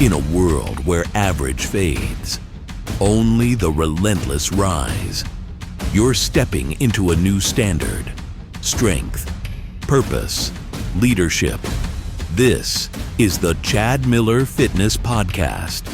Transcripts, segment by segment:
In a world where average fades, only the relentless rise. You're stepping into a new standard. Strength, purpose, leadership. This is the Chad Miller Fitness Podcast.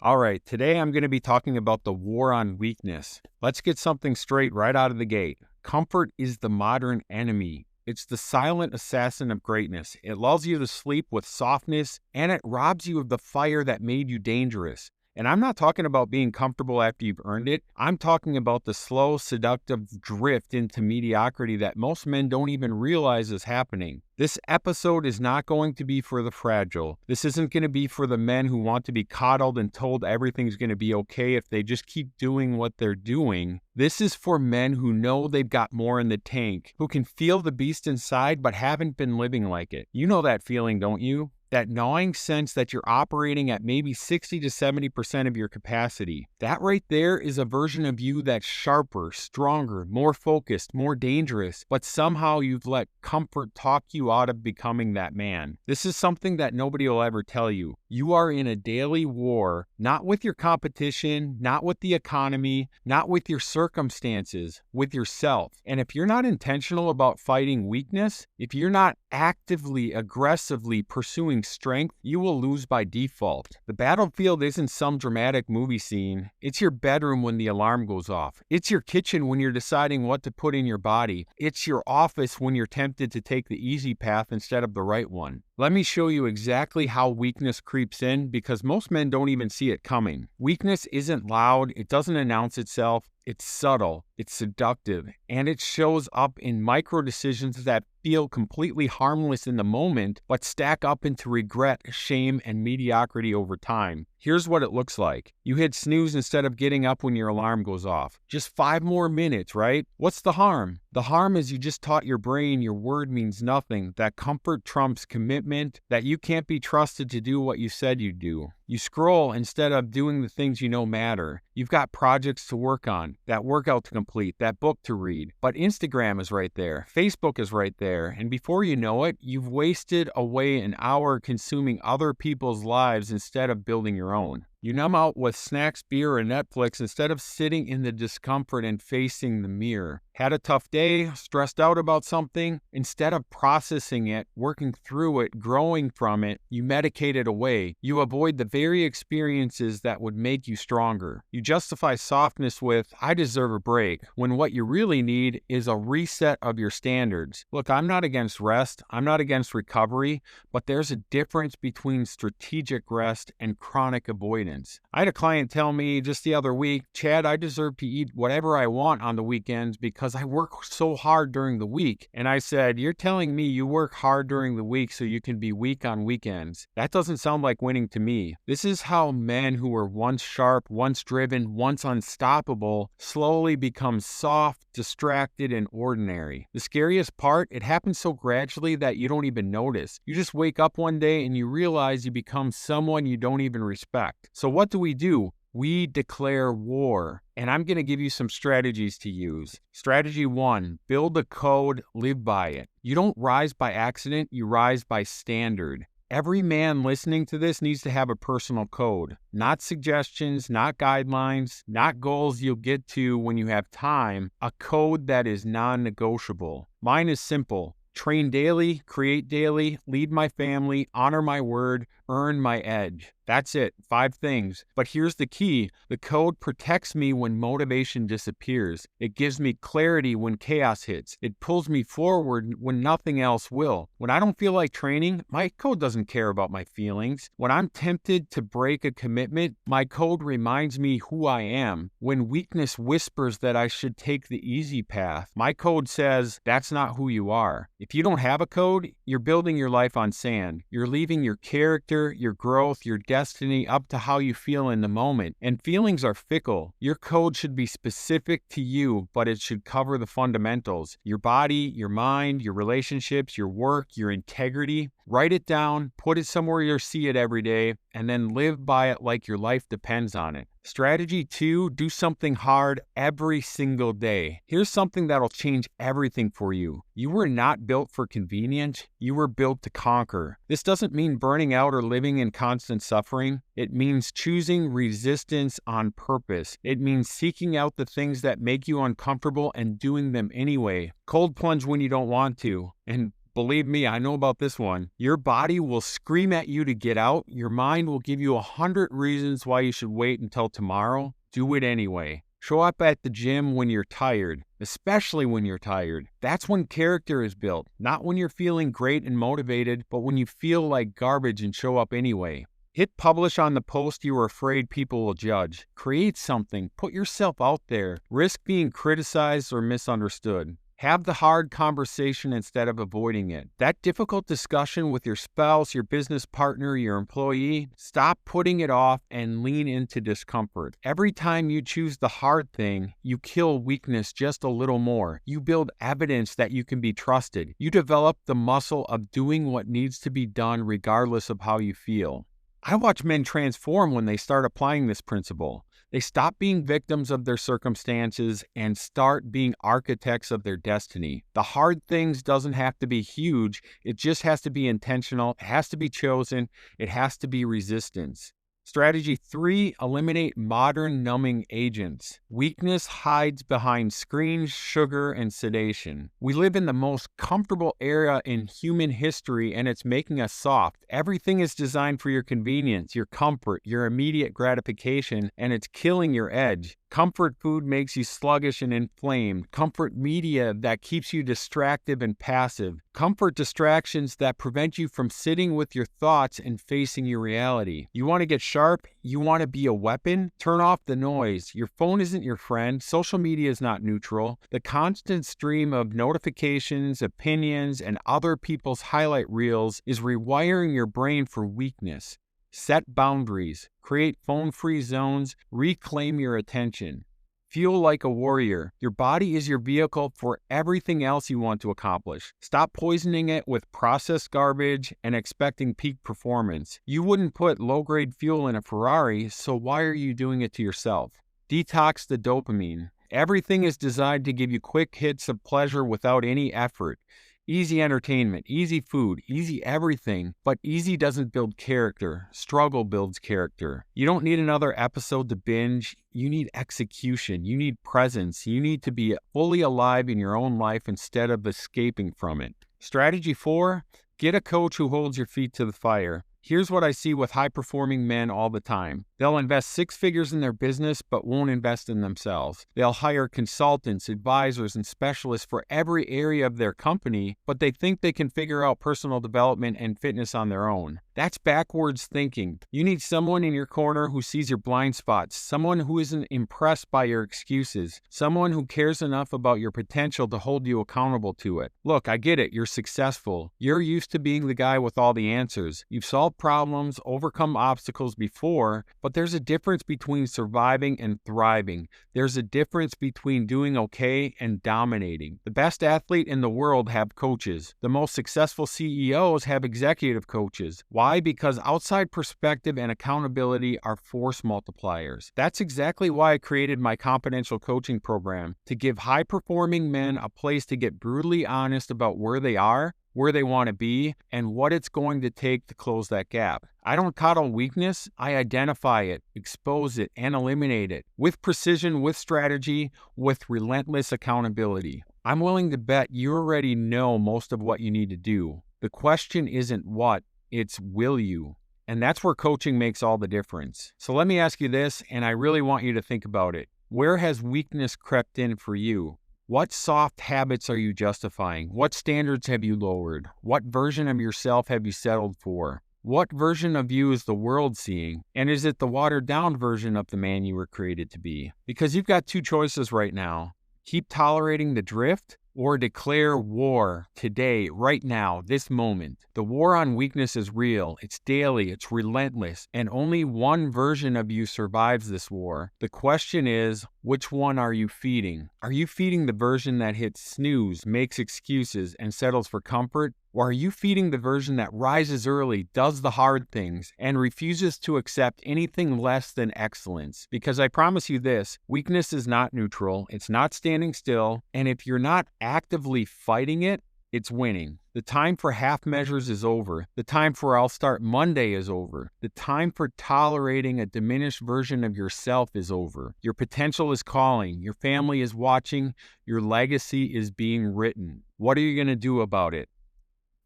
All right, today I'm going to be talking about the war on weakness. Let's get something straight right out of the gate. Comfort is the modern enemy. It's the silent assassin of greatness. It lulls you to sleep with softness, and it robs you of the fire that made you dangerous. And I'm not talking about being comfortable after you've earned it. I'm talking about the slow, seductive drift into mediocrity that most men don't even realize is happening. This episode is not going to be for the fragile. This isn't going to be for the men who want to be coddled and told everything's going to be okay if they just keep doing what they're doing. This is for men who know they've got more in the tank, who can feel the beast inside but haven't been living like it. You know that feeling, don't you? That gnawing sense that you're operating at maybe 60 to 70% of your capacity. That right there is a version of you that's sharper, stronger, more focused, more dangerous, but somehow you've let comfort talk you out of becoming that man. This is something that nobody will ever tell you. You are in a daily war, not with your competition, not with the economy, not with your circumstances, with yourself. And if you're not intentional about fighting weakness, if you're not actively, aggressively pursuing strength, you will lose by default. The battlefield isn't some dramatic movie scene. It's your bedroom when the alarm goes off. It's your kitchen when you're deciding what to put in your body. It's your office when you're tempted to take the easy path instead of the right one. Let me show you exactly how weakness creeps in, because most men don't even see it coming. Weakness isn't loud, it doesn't announce itself, it's subtle, it's seductive, and it shows up in micro decisions that feel completely harmless in the moment, but stack up into regret, shame, and mediocrity over time. Here's what it looks like. You hit snooze instead of getting up when your alarm goes off. Just 5 more minutes, right? What's the harm? The harm is you just taught your brain your word means nothing, that comfort trumps commitment, that you can't be trusted to do what you said you'd do. You scroll instead of doing the things you know matter. You've got projects to work on, that workout to complete, that book to read. But Instagram is right there, Facebook is right there, and before you know it, you've wasted away an hour consuming other people's lives instead of building your own. You numb out with snacks, beer, and Netflix instead of sitting in the discomfort and facing the mirror. Had a tough day, stressed out about something, instead of processing it, working through it, growing from it, you medicate it away. You avoid the very experiences that would make you stronger. You justify softness with, I deserve a break, when what you really need is a reset of your standards. Look, I'm not against rest, I'm not against recovery, but there's a difference between strategic rest and chronic avoidance. I had a client tell me just the other week, Chad, I deserve to eat whatever I want on the weekends because I work so hard during the week. And I said, you're telling me you work hard during the week so you can be weak on weekends. That doesn't sound like winning to me. This is how men who were once sharp, once driven, once unstoppable, slowly become soft, distracted, and ordinary. The scariest part, it happens so gradually that you don't even notice. You just wake up one day and you realize you become someone you don't even respect. So what do? We declare war. And I'm going to give you some strategies to use. Strategy 1, build a code, live by it. You don't rise by accident, you rise by standard. Every man listening to this needs to have a personal code. Not suggestions, not guidelines, not goals you'll get to when you have time. A code that is non-negotiable. Mine is simple. Train daily, create daily, lead my family, honor my word, earn my edge. That's it, 5 things. But here's the key. The code protects me when motivation disappears. It gives me clarity when chaos hits. It pulls me forward when nothing else will. When I don't feel like training, my code doesn't care about my feelings. When I'm tempted to break a commitment, my code reminds me who I am. When weakness whispers that I should take the easy path, my code says that's not who you are. If you don't have a code, you're building your life on sand. You're leaving your character, your growth, your destiny up to how you feel in the moment. And feelings are fickle. Your code should be specific to you, but it should cover the fundamentals. Your body, your mind, your relationships, your work, your integrity. Write it down, put it somewhere you'll see it every day, and then live by it like your life depends on it. Strategy 2, do something hard every single day. Here's something that'll change everything for you. You were not built for convenience, you were built to conquer. This doesn't mean burning out or living in constant suffering. It means choosing resistance on purpose. It means seeking out the things that make you uncomfortable and doing them anyway. Cold plunge when you don't want to. And believe me, I know about this one. Your body will scream at you to get out. Your mind will give you 100 reasons why you should wait until tomorrow. Do it anyway. Show up at the gym when you're tired, especially when you're tired. That's when character is built, not when you're feeling great and motivated, but when you feel like garbage and show up anyway. Hit publish on the post you are afraid people will judge. Create something. Put yourself out there. Risk being criticized or misunderstood. Have the hard conversation instead of avoiding it. That difficult discussion with your spouse, your business partner, your employee, stop putting it off and lean into discomfort. Every time you choose the hard thing, you kill weakness just a little more. You build evidence that you can be trusted. You develop the muscle of doing what needs to be done regardless of how you feel. I watch men transform when they start applying this principle. They stop being victims of their circumstances and start being architects of their destiny. The hard things doesn't have to be huge. It just has to be intentional. It has to be chosen. It has to be resistance. Strategy 3, eliminate modern numbing agents. Weakness hides behind screens, sugar, and sedation. We live in the most comfortable era in human history, and it's making us soft. Everything is designed for your convenience, your comfort, your immediate gratification, and it's killing your edge. Comfort food makes you sluggish and inflamed. Comfort media that keeps you distracted and passive. Comfort distractions that prevent you from sitting with your thoughts and facing your reality. You want to get sharp? You want to be a weapon? Turn off the noise. Your phone isn't your friend. Social media is not neutral. The constant stream of notifications, opinions, and other people's highlight reels is rewiring your brain for weakness. Set boundaries, create phone-free zones, reclaim your attention. Feel like a warrior. Your body is your vehicle for everything else you want to accomplish. Stop poisoning it with processed garbage and expecting peak performance. You wouldn't put low-grade fuel in a Ferrari, so why are you doing it to yourself? Detox the dopamine. Everything is designed to give you quick hits of pleasure without any effort. Easy entertainment, easy food, easy everything, but easy doesn't build character. Struggle builds character. You don't need another episode to binge. You need execution. You need presence. You need to be fully alive in your own life instead of escaping from it. Strategy 4, get a coach who holds your feet to the fire. Here's what I see with high-performing men all the time. They'll invest 6 figures in their business, but won't invest in themselves. They'll hire consultants, advisors, and specialists for every area of their company, but they think they can figure out personal development and fitness on their own. That's backwards thinking. You need someone in your corner who sees your blind spots, someone who isn't impressed by your excuses, someone who cares enough about your potential to hold you accountable to it. Look, I get it. You're successful. You're used to being the guy with all the answers. You've solved problems, overcome obstacles before, but there's a difference between surviving and thriving. There's a difference between doing okay and dominating. The best athlete in the world have coaches. The most successful CEOs have executive coaches. Why? Because outside perspective and accountability are force multipliers. That's exactly why I created my confidential coaching program, to give high-performing men a place to get brutally honest about where they are, where they want to be, and what it's going to take to close that gap. I don't coddle weakness. I identify it, expose it, and eliminate it with precision, with strategy, with relentless accountability. I'm willing to bet you already know most of what you need to do. The question isn't what, it's will you. And that's where coaching makes all the difference. So let me ask you this, and I really want you to think about it. Where has weakness crept in for you? What soft habits are you justifying? What standards have you lowered? What version of yourself have you settled for? What version of you is the world seeing? And is it the watered down version of the man you were created to be? Because you've got 2 choices right now. Keep tolerating the drift, or declare war today, right now, this moment. The war on weakness is real. It's daily. It's relentless. And only one version of you survives this war. The question is, which one are you feeding? Are you feeding the version that hits snooze, makes excuses, and settles for comfort? Or are you feeding the version that rises early, does the hard things, and refuses to accept anything less than excellence? Because I promise you this, weakness is not neutral, it's not standing still, and if you're not actively fighting it, it's winning. The time for half measures is over. The time for I'll start Monday is over. The time for tolerating a diminished version of yourself is over. Your potential is calling. Your family is watching. Your legacy is being written. What are you going to do about it?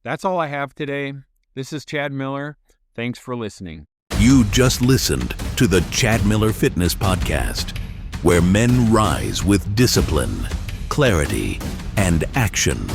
That's all I have today. This is Chad Miller. Thanks for listening. You just listened to the Chad Miller Fitness Podcast, where men rise with discipline, clarity, and action.